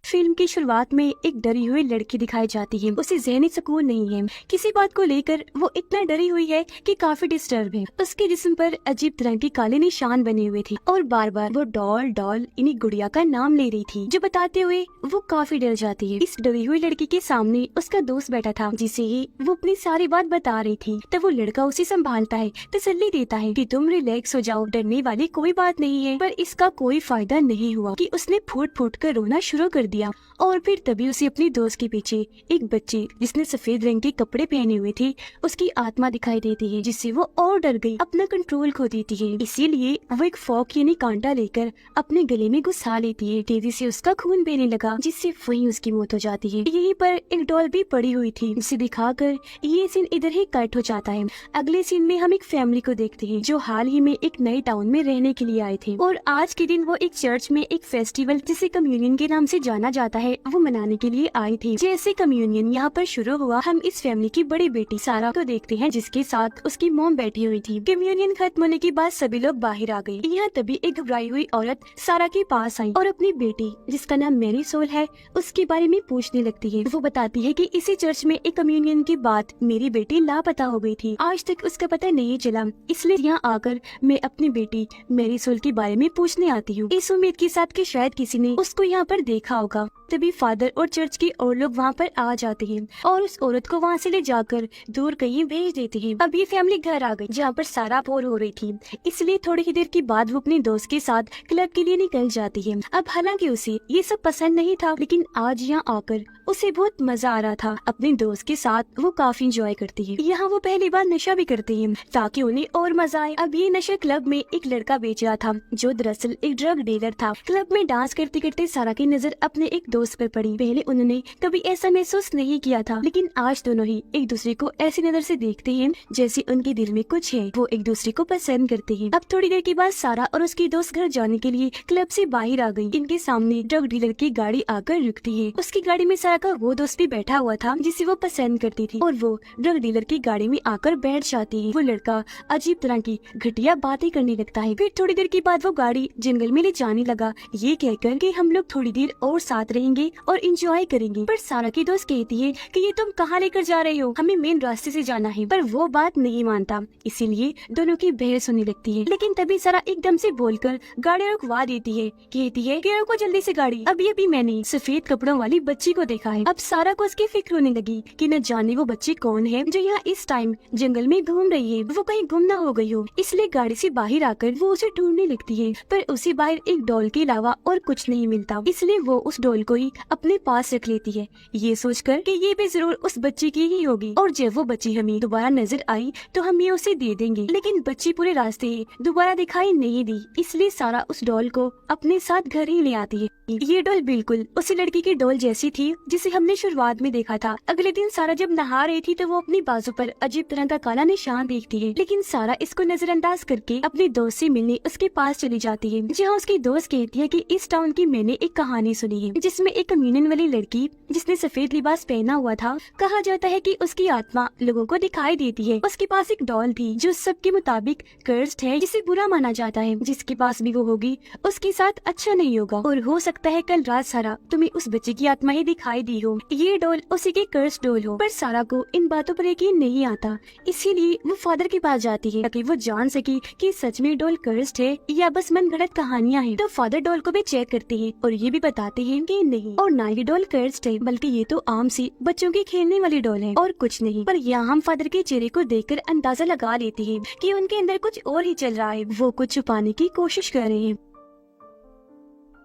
Film की शुरुआत में एक डरी हुई लड़की दिखाई जाती है। उसे ज़हनी सुकून नहीं है। किसी बात को लेकर वो इतना डरी हुई है कि काफी डिस्टर्ब है। उसके जिस्म पर अजीब तरह के काले निशान बने हुए थे और बार बार वो डॉल डॉल इन्हीं गुड़िया का नाम ले रही थी, जो बताते हुए वो काफी डर जाती है। इस डरी हुई लड़की के सामने उसका दोस्त बैठा था, जिसे ही वो अपनी सारी बात बता रही थी। तब वो लड़का उसे संभालता है, तसल्ली देता है कि तुम रिलैक्स हो जाओ, डरने वाली कोई बात नहीं है। पर इसका कोई फायदा नहीं हुआ कि उसने फूट फूट कर रोना शुरू कर दिया। और फिर तभी उसे अपनी दोस्त के पीछे एक बच्ची जिसने सफेद रंग के कपड़े पहने हुए थे उसकी आत्मा दिखाई देती है, जिससे वो और डर गई, अपना कंट्रोल खो देती है। इसीलिए वो एक फॉक यानी कांटा लेकर अपने गले में घुसा लेती है। तेजी से उसका खून बहने लगा, जिससे वहीं उसकी मौत हो जाती है। यहीं पर एक डॉल भी पड़ी हुई थी, उसे दिखाकर ये सीन इधर ही कट हो जाता है। अगले सीन में हम एक फैमिली को देखते हैं जो हाल ही में एक नए टाउन में रहने के लिए आए थे और आज के दिन वो एक चर्च में एक फेस्टिवल जिसे कम्युनियन के नाम से जाना जाता है वो मनाने के लिए आई थी। जैसे कम्युनियन यहाँ पर शुरू हुआ, हम इस फैमिली की बड़ी बेटी सारा को देखते हैं जिसके साथ उसकी मॉम बैठी हुई थी। कम्युनियन खत्म होने के बाद सभी लोग बाहर आ गए। यहाँ तभी एक घबराई हुई औरत सारा के पास आई और अपनी बेटी जिसका नाम मैरी सोल है उसके बारे में पूछने लगती है। वो बताती है कि इसी चर्च में एक कम्युनियन के बाद मेरी बेटी लापता हो गई थी, आज तक उसका पता नहीं चला, इसलिए यहाँ आकर मैं अपनी बेटी मैरी सोल के बारे में पूछने आती हूँ, इस उम्मीद के साथ कि शायद किसी ने उसको यहाँ पर देखा होगा। तभी फादर और चर्च के और लोग वहाँ पर आ जाते हैं और उस औरत को वहाँ से ले जाकर दूर कहीं भेज देते हैं। अब ये फैमिली घर आ गई जहाँ पर सारा बोर हो रही थी, इसलिए थोड़ी ही देर के बाद वो अपने दोस्त के साथ क्लब के लिए निकल जाती है। अब हालांकि उसे ये सब पसंद नहीं था, लेकिन आज यहाँ आकर उसे बहुत मजा आ रहा था। अपने दोस्त के साथ वो काफी इंजॉय करती है। यहाँ वो पहली बार नशा भी करती है ताकि उन्हें और मजा आए। अब ये नशा क्लब में एक लड़का बेच रहा था जो दरअसल एक ड्रग डीलर था। क्लब में डांस करते करते सारा की नजर अपने एक दोस्त पर पड़ी। पहले उन्होंने कभी ऐसा महसूस नहीं किया था, लेकिन आज दोनों ही एक दूसरे को ऐसी नजर से देखते हैं जैसे उनके दिल में कुछ है, वो एक दूसरे को पसंद करते हैं। अब थोड़ी देर के बाद सारा और उसकी दोस्त घर जाने के लिए क्लब से बाहर आ गई। इनके सामने ड्रग डीलर की गाड़ी आकर रुकती है। उसकी गाड़ी में सारा का वो दोस्त भी बैठा हुआ था जिसे वो पसंद करती थी और वो ड्रग डीलर की गाड़ी में आकर बैठ जाती है। वो लड़का अजीब तरह की घटिया बातें करने लगता है। फिर थोड़ी देर के बाद वो गाड़ी जंगल में ले जाने लगा, ये कहकर कि हम लोग थोड़ी देर और साथ रहेंगे और इंजॉय करेंगे। पर सारा की दोस्त कहती है कि ये तुम कहाँ लेकर जा रहे हो, हमें मेन रास्ते से जाना है। पर वो बात नहीं मानता, इसीलिए दोनों की बहस होने लगती है। लेकिन तभी सारा एकदम से बोलकर गाड़ी रुकवा देती है, कहती है कि रुको जल्दी से गाड़ी, अभी मैंने सफेद कपड़ों वाली बच्ची को देखा है। अब सारा को उसकी फिक्र होने लगी कि न जाने वो बच्ची कौन है जो यहाँ इस टाइम जंगल में घूम रही है, वो कहीं गुम न हो गई हो। इसलिए गाड़ी से बाहर आकर वो उसे ढूंढने लगती है, पर उसे बाहर एक डॉल के अलावा और कुछ नहीं मिलता। इसलिए वो उस डॉल को ही अपने पास रख लेती है, ये सोचकर कि ये भी जरूर उस बच्ची की ही होगी और जब वो बच्ची हमें दोबारा नजर आई तो हम ये उसे दे देंगे। लेकिन बच्ची पूरे रास्ते दोबारा दिखाई नहीं दी, इसलिए सारा उस डॉल को अपने साथ घर ही ले आती है। ये डॉल बिल्कुल उसी लड़की की डॉल जैसी थी जिसे हमने शुरुआत में देखा था। अगले दिन सारा जब नहा रही थी तो वो अपनी बाजू पर अजीब तरह का काला निशान देखती है, लेकिन सारा इसको नजरअंदाज करके अपने दोस्त से मिलने उसके पास चली जाती है, जहाँ उसकी दोस्त कहती है कि इस टाउन की मैंने एक कहानी सुनी है जिसमें एक कम्युनियन वाली लड़की जिसने सफेद लिबास पहना हुआ था, कहा जाता है कि उसकी आत्मा लोगों को दिखाई देती है। उसके पास एक डॉल थी जो सबके मुताबिक कर्स्ड है, जिसे बुरा माना जाता है। जिसके पास भी वो होगी उसके साथ अच्छा नहीं होगा और हो सकता है कल रात सारा तुम्हें उस बच्चे की आत्मा ही दिखाई दी हो, ये डॉल उसी की कर्स डॉल हो। पर सारा को इन बातों पर यकीन नहीं आता, इसीलिए वो फादर के पास जाती है ताकि वो जान सके कि सच में डॉल कर्स्ड है या बस मन गढ़ंत कहानियां हैं। तो फादर डॉल को भी चेक करते हैं और ये भी बताते हैं कि नहीं, और ना ये डॉल कर्स्ड है बल्कि ये तो आम सी बच्चों की खेलने वाली डॉल है और कुछ नहीं। पर यहाँ हम फादर के चेहरे को देखकर अंदाजा लगा लेते हैं कि उनके अंदर कुछ और ही चल रहा है, वो कुछ छुपाने की कोशिश कर रहे हैं।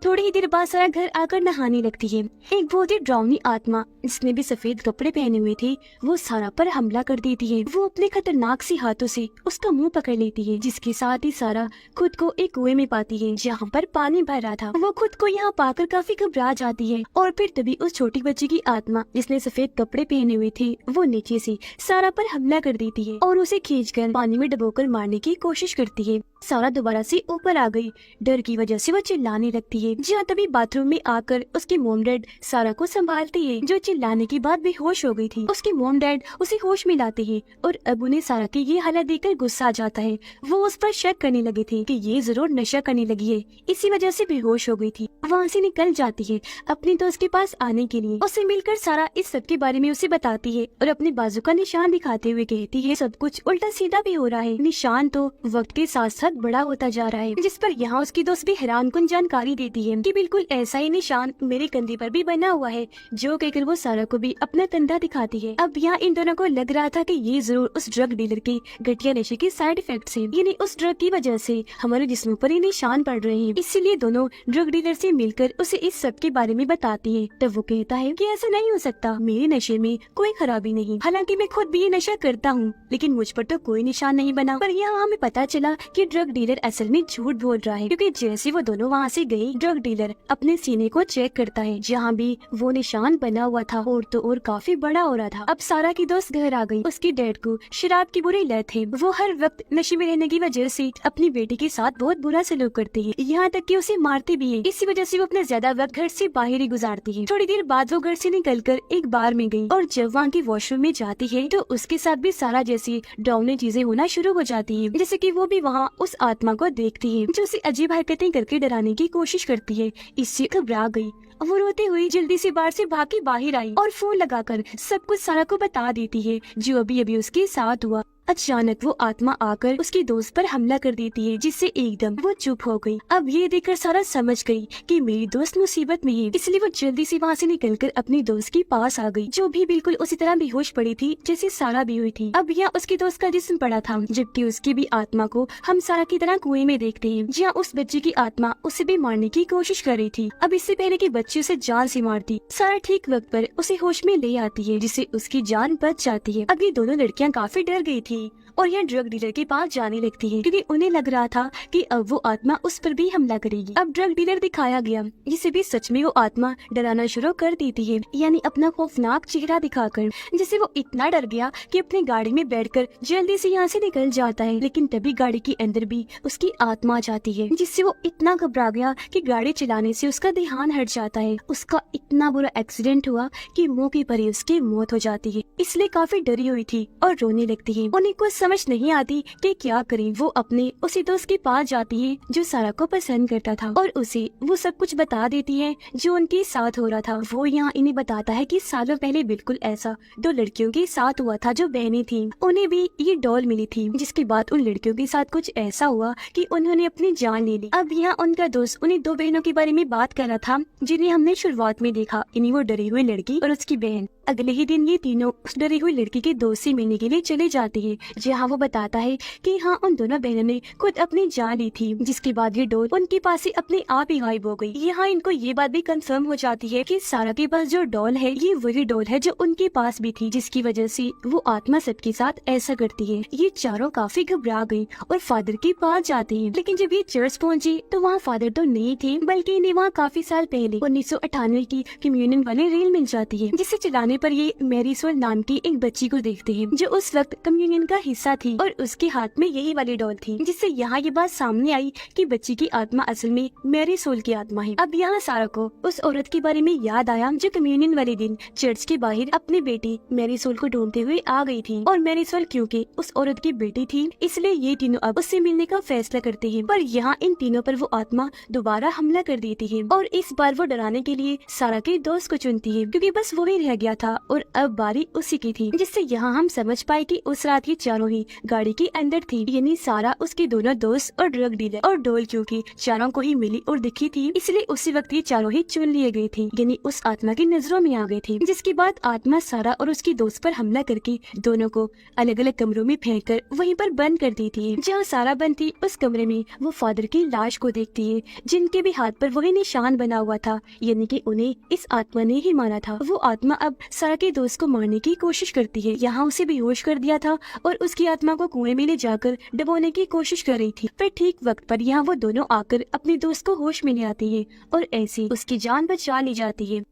थोड़ी ही देर बाद सारा घर आकर नहाने लगती है। एक बहुत ही डरावनी आत्मा जिसने भी सफेद कपड़े पहने हुए थे वो सारा पर हमला कर देती है। वो अपने खतरनाक सी हाथों से उसका मुंह पकड़ लेती है, जिसके साथ ही सारा खुद को एक कुएं में पाती है जहाँ पर पानी भर रहा था। वो खुद को यहाँ पाकर काफी घबरा जाती है और फिर तभी उस छोटी बच्ची की आत्मा जिसने सफेद कपड़े पहने हुए थे वो नीचे से सारा पर हमला कर देती है और उसे खींचकर पानी में डुबोकर मारने की कोशिश करती है। सारा दोबारा से ऊपर आ गई। डर की वजह से वो चिल्लाने लगती है। जहाँ तभी बाथरूम में आकर उसकी मोम डैड सारा को संभालती है, जो चिल्लाने के बाद बेहोश हो गई थी। उसके मोम डैड उसे होश में लाते हैं और अब उन्हें सारा की ये हालत देखकर गुस्सा आ जाता है। वो उस पर शक करने लगे थे कि ये जरूर नशा करने लगी है, इसी वजह से बेहोश हो गई थी। वहाँ से निकल जाती है अपने दोस्त के पास आने के लिए। उससे मिलकर सारा इस सब के बारे में उसे बताती है और अपने बाजू का निशान दिखाते हुए कहती है सब कुछ उल्टा सीधा भी हो रहा है। निशान तो वक्त के साथ साथ बड़ा होता जा रहा है, जिस पर यहाँ उसकी दोस्त भी हैरानकुन जानकारी देती है कि बिल्कुल ऐसा ही निशान मेरे कंधे पर भी बना हुआ है, जो कहकर वो सारा को भी अपना कंधा दिखाती है। अब यहाँ इन दोनों को लग रहा था कि ये जरूर उस ड्रग डीलर के घटिया नशे के साइड इफेक्ट्स हैं, यानी उस ड्रग की वजह से हमारे जिस्मों पर ये निशान पड़ रहे हैं। इसीलिए दोनों ड्रग डीलर से मिलकर उसे इस सब के बारे में बताती है। तब वो कहता है कि ऐसा नहीं हो सकता, मेरे नशे में कोई खराबी नहीं, हालांकि मैं खुद भी ये नशा करता हूँ, लेकिन मुझ पर तो कोई निशान नहीं बना। पर यहाँ हमें पता चला कि ड्रग डीलर असल में झूठ बोल रहा है, क्योंकि जैसे वो दोनों वहाँ से गए, ड्रग डीलर अपने सीने को चेक करता है, जहाँ भी वो निशान बना हुआ था और तो और काफी बड़ा हो रहा था। अब सारा की दोस्त घर आ गई। उसकी डैड को शराब की बुरी लत है, वो हर वक्त नशे में रहने की वजह से अपनी बेटी के साथ बहुत बुरा सलूक करती है, यहाँ तक कि उसे मारती भी है। इसी वजह से वो अपना ज्यादा वक्त घर से बाहर ही गुजारती है। थोड़ी देर बाद वो घर से निकलकर एक बार में गई और जब वहाँ की वॉशरूम में जाती है तो उसके साथ भी सारा जैसी डरावनी चीजें होना शुरू हो जाती है, जैसे कि वो भी वहाँ उस आत्मा को देखती है जो उसे अजीब हरकतें करके डराने की कोशिश करती है। इससे घबरा गई, वो रोते हुए जल्दी से बाहर से भाग के बाहर आई और फोन लगाकर सब कुछ सारा को बता देती है जो अभी अभी उसके साथ हुआ। अचानक वो आत्मा आकर उसकी दोस्त पर हमला कर देती है, जिससे एकदम वो चुप हो गई। अब ये देखकर सारा समझ गई कि मेरी दोस्त मुसीबत में है, इसलिए वो जल्दी से वहाँ से निकलकर अपनी दोस्त के पास आ गई, जो भी बिल्कुल उसी तरह बेहोश पड़ी थी जैसे सारा भी हुई थी। अब यहाँ उसकी दोस्त का जिस्म पड़ा था, जबकि उसकी भी आत्मा को हम सारा की तरह कुएं में देखते हैं, जहाँ उस बच्चे की आत्मा उसे भी मारने की कोशिश कर रही थी। अब इससे पहले कि बच्चे उसे जान से मारती, सारा ठीक वक्त पर उसे होश में ले आती है, जिससे उसकी जान बच जाती है। अब ये दोनों लड़कियाँ काफी डर गई थी और यह ड्रग डीलर के पास जाने लगती है, क्योंकि उन्हें लग रहा था कि अब वो आत्मा उस पर भी हमला करेगी। अब ड्रग डीलर दिखाया गया, जिसे भी सच में वो आत्मा डराना शुरू कर देती है, यानी अपना खौफनाक चेहरा दिखाकर, जिससे वो इतना डर गया कि अपनी गाड़ी में बैठकर जल्दी से यहाँ से निकल जाता है। लेकिन तभी गाड़ी के अंदर भी उसकी आत्मा आ जाती है, जिससे वो इतना घबरा गया कि गाड़ी चलाने से उसका ध्यान हट जाता है। उसका इतना बुरा एक्सीडेंट हुआ कि मौके पर ही उसकी मौत हो जाती है, इसलिए काफी डरी हुई थी और रोने लगती है। उन्हें कुछ समझ नहीं आती कि क्या करें। वो अपने उसी दोस्त के पास जाती है जो सारा को पसंद करता था और उसे वो सब कुछ बता देती है जो उनके साथ हो रहा था। वो यहाँ इन्हें बताता है कि सालों पहले बिल्कुल ऐसा दो लड़कियों के साथ हुआ था जो बहनें थीं। उन्हें भी ये डॉल मिली थी, जिसके बाद उन लड़कियों के साथ कुछ ऐसा हुआ कि उन्होंने अपनी जान ले ली। अब यहाँ उनका दोस्त उन्हें दो बहनों के बारे में बात कर रहा था जिन्हें हमने शुरुआत में देखा, इन्हीं वो डरी हुई लड़की और उसकी बहन। अगले ही दिन ये तीनों उस डरी हुई लड़की के दोस्त से मिलने के लिए चले जाते हैं, जहाँ वो बताता है कि हाँ उन दोनों बहनों ने खुद अपनी जान ली थी, जिसके बाद ये डॉल उनके पास से अपने आप ही गायब हो गई। यहाँ इनको ये बात भी कंफर्म हो जाती है कि सारा के पास जो डॉल है ये वही डॉल है जो उनके पास भी थी, जिसकी वजह से वो आत्मा सबके साथ ऐसा करती है। ये चारों काफी घबरा गई और फादर के पास जाते हैं, लेकिन जब ये चर्च पहुँची तो वहाँ फादर तो नहीं थे, बल्कि इन्हें वहाँ काफी साल पहले 1998 की कम्युनियन वाली रील मिल जाती है, जिसे चलाने पर ये मैरी सोल नाम की एक बच्ची को देखते हैं जो उस वक्त कम्युनियन का हिस्सा थी और उसके हाथ में यही वाली डॉल थी, जिससे यहाँ ये बात सामने आई कि बच्ची की आत्मा असल में मैरी सोल की आत्मा है। अब यहाँ सारा को उस औरत के बारे में याद आया जो कम्युनियन वाले दिन चर्च के बाहर अपनी बेटी मैरी सोल को ढूंढते हुए आ गई थी, और मैरी सोल क्योंकि उस औरत की बेटी थी इसलिए ये तीनों अब उससे मिलने का फैसला करते हैं। पर यहाँ इन तीनों पर वो आत्मा दोबारा हमला कर देती है और इस बार वो डराने के लिए सारा के दोस्त को चुनती है, क्योंकि बस वो ही रह गया था और अब बारी उसी की थी। जिससे यहाँ हम समझ पाए कि उस रात ये चारों ही गाड़ी के अंदर थी, यानी सारा, उसके दोनों दोस्त और ड्रग डीलर और डॉल, क्योंकि चारों को ही मिली और दिखी थी इसलिए उसी वक्त ये चारों ही चुन लिए गए थे, यानी उस आत्मा की नजरों में आ गए थे। जिसके बाद आत्मा सारा और उसकी दोस्त पर हमला करके दोनों को अलग अलग कमरों में फेंक कर वहीं पर बंद कर देती है। जहाँ सारा बंद थी उस कमरे में वो फादर की लाश को देखती है, जिनके भी हाथ पर वही निशान बना हुआ था, यानी कि उन्हें इस आत्मा ने ही मारा था। वो आत्मा अब सारा के दोस्त को मारने की कोशिश करती है। यहाँ उसे बेहोश कर दिया था और उसकी आत्मा को कुएं में ले जाकर डुबोने की कोशिश कर रही थी। पर ठीक वक्त पर यहाँ वो दोनों आकर अपने दोस्त को होश में ले आती है और ऐसे उसकी जान बचा ली जाती है।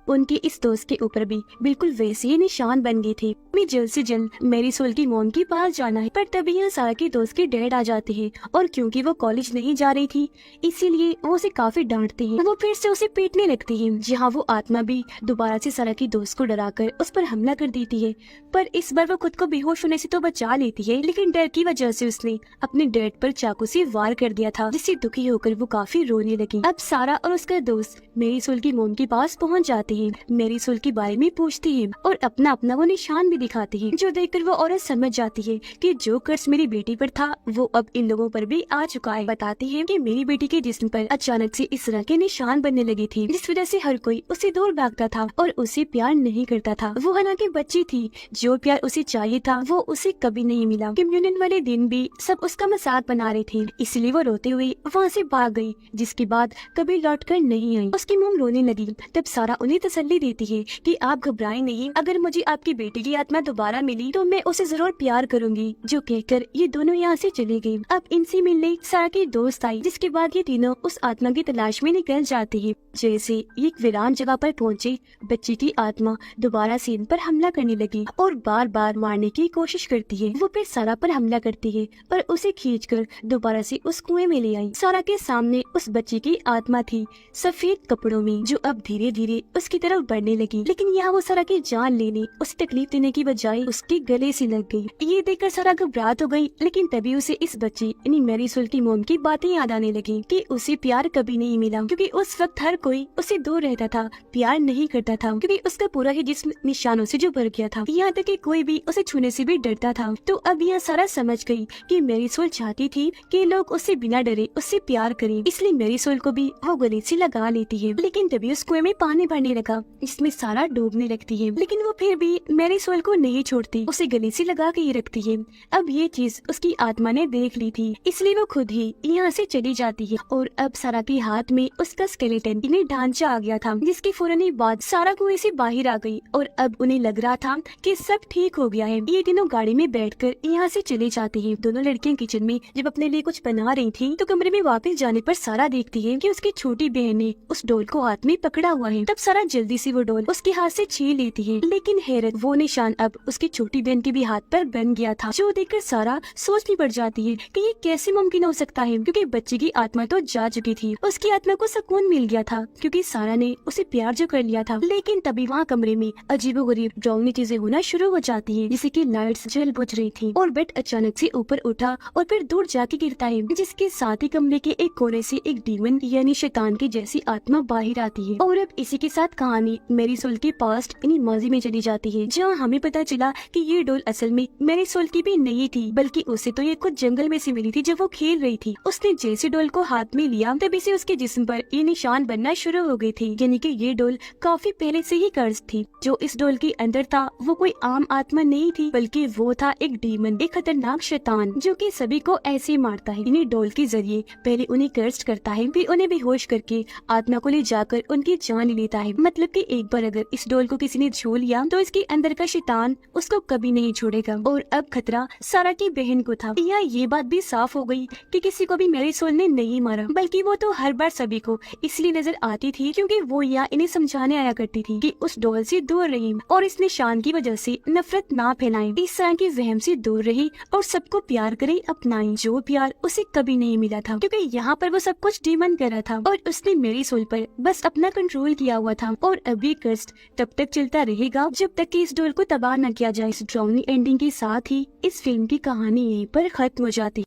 उनके इस दोस्त के ऊपर भी बिल्कुल वैसे ही निशान बन गए थे। मैं जल्द से जल्द मेरी सोल की मोम के पास जाना है, पर तभी यहाँ सारा के दोस्त के डैड आ जाते हैं और क्योंकि वो कॉलेज नहीं जा रही थी इसीलिए वो उसे काफी डांटते हैं। वो फिर से उसे पीटने लगती है, जहाँ वो आत्मा भी दोबारा से सारा की दोस्त को डराकर उस पर हमला कर देती है। पर इस बार वो खुद को बेहोश होने से तो बचा लेती है, लेकिन डर की वजह से उसने अपने डैड पर चाकू से वार कर दिया था, जिससे दुखी होकर वो काफी रोने लगी। अब सारा और उसका दोस्त मेरी सोल की मोम के पास पहुंच जाते हैं, मेरी सोल के बारे में पूछती है और अपना अपना वो निशान भी दिखाती है, जो देखकर वो औरत समझ जाती है कि जो कर्ज मेरी बेटी पर था वो अब इन लोगों पर भी आ चुका है। बताती है कि मेरी बेटी के जिस्म पर अचानक से इस तरह के निशान बनने लगे थे, जिस वजह से हर कोई उसे दूर भागता था और उसे प्यार नहीं करता था। वो हालांकि बच्ची थी, जो प्यार उसे चाहिए था वो उसे कभी नहीं मिला। कम्युनियन वाले दिन भी सब उसका मजाक बना रहे थे, इसलिए वो रोते हुए वहाँ से भाग गई, जिसके बाद कभी लौट कर नहीं आई। उसकी मोम रोने लगी। तब सारा उन्हें तसल्ली देती है कि आप घबराएं नहीं, अगर मुझे आपकी बेटी की आत्मा दोबारा मिली तो मैं उसे जरूर प्यार करूंगी। जो कहकर ये दोनों यहाँ से चली गयी। अब इनसे मिलने सारा की दोस्त आई, जिसके बाद ये तीनों उस आत्मा की तलाश में निकल जाती है। जैसे एक वीरान जगह पर पहुँचे, बच्ची की आत्मा दोबारा से इन पर हमला करने लगी और बार बार मारने की कोशिश करती है। वो फिर सारा पर हमला करती है और उसे खींचकर दोबारा से उस कुएं में ले आई। सारा के सामने उस बच्ची की आत्मा थी, सफेद कपड़ों में, जो अब धीरे धीरे उसकी तरफ बढ़ने लगी। लेकिन यहाँ वो सारा की जान लेने, उसे तकलीफ देने की बजाय उसके गले से लग गई। ये देखकर सारा घबरा तो गई, लेकिन तभी उसे इस बच्ची यानी मेरी सोल की मोम की बातें याद आने लगी कि उसे प्यार कभी नहीं मिला, क्योंकि उस वक्त हर कोई उसे दूर रहता था, प्यार नहीं करता था, क्योंकि उसका पूरा ही जिस्म निशानों से जो भर गया था। यहाँ तक कि कोई भी उसे छूने से भी डरता था। तो अब यहाँ सारा समझ गई कि मेरी सोल चाहती थी कि लोग उससे बिना डरे उससे प्यार करें, इसलिए मेरी सोल को भी वो गले से लगा लेती है। लेकिन तभी उस कुएं में पानी भरने लगा, इसमें सारा डूबने लगती है, लेकिन वो फिर भी मेरी सोल को नहीं छोड़ती, उसे गले से लगा के ही रखती है। अब ये चीज उसकी आत्मा ने देख ली थी, इसलिए वो खुद ही यहाँ से चली जाती है। और अब सारा के हाथ में उसका स्केलेटन इन्हें ढांचा आ गया था, जिसकी फौरन ही बाद सारा कुएं से बाहर आ गई और अब उन्हें लग रहा था कि सब ठीक हो गया है। ये तीनों गाड़ी में बैठकर यहाँ से चले जाते हैं। दोनों लड़कियां किचन में जब अपने लिए कुछ बना रही थी तो कमरे में वापस जाने पर सारा देखती है कि उसकी छोटी बहन ने उस डोल को हाथ में पकड़ा हुआ है। तब सारा जल्दी से वो डोल उसके हाथ से छीन लेती है, लेकिन हैरत, वो निशान अब उसकी छोटी बहन के भी हाथ पर बन गया था, जो देखकर सारा सोच में पड़ जाती है कि ये कैसे मुमकिन हो सकता है, क्योंकि बच्चे की आत्मा तो जा चुकी थी। उसकी आत्मा को सुकून मिल गया था क्योंकि सारा ने उसे प्यार जो कर लिया था। लेकिन तभी वहाँ कमरे में अजीबोगरीब डरावनी चीजें होना शुरू हो जाती है, जैसे कि लाइट्स जल बुझ रही थी और बेड अचानक से ऊपर उठा और फिर दूर जाके गिरता है, जिसके साथ ही कमरे के एक कोने से एक डीमन यानी शैतान की जैसी आत्मा बाहर आती है। और अब इसी के साथ कहानी मेरी सोल के पास्ट यानी माजी में चली जाती है, जहाँ हमें पता चला कि ये डोल असल में मेरी सोल की भी नहीं थी, बल्कि उसे तो ये कुछ जंगल में से मिली थी जब वो खेल रही थी। उसने जैसे डोल को हाथ में लिया तभी से उसके जिस्म पर ये निशान बनना शुरू हो गई थी, यानी कि ये डोल काफी पहले से ही कर्ज थी। जो इस डोल के अंदर था वो कोई आम आत्मा नहीं थी, बल्कि वो था एक डीमन, एक खतरनाक शैतान, जो कि सभी को ऐसे मारता है। इन्हीं डोल के जरिए पहले उन्हें कर्ज करता है, फिर उन्हें बेहोश करके आत्मा को ले जाकर उनकी जान लेता है। मतलब कि एक बार अगर इस डोल को किसी ने छू लिया तो इसके अंदर का शैतान उसको कभी नहीं छोड़ेगा। और अब खतरा सारा की बहन को था। यहाँ ये बात भी साफ हो गई कि किसी को भी मेरी सोल ने नहीं मारा, बल्कि वो तो हर बार सभी को इसलिए नजर आती थी क्योंकि वो यहाँ इन्हें समझाने आया करती थी कि उस डोल से दूर रही और इस निशान की वजह से नफरत ना फैलाएं, इस तरह के वहम से दूर रही और सबको प्यार करे अपनाएं, जो प्यार उसे कभी नहीं मिला था, क्योंकि यहाँ पर वो सब कुछ डीमन कर रहा था और उसने मेरी सोल पर बस अपना कंट्रोल किया हुआ था। और अभी कष्ट तब तक चलता रहेगा जब तक कि इस डोल को तबाह न किया जाए। इस ड्राउनी एंडिंग के साथ ही इस फिल्म की कहानी यहीं पर खत्म हो जाती है।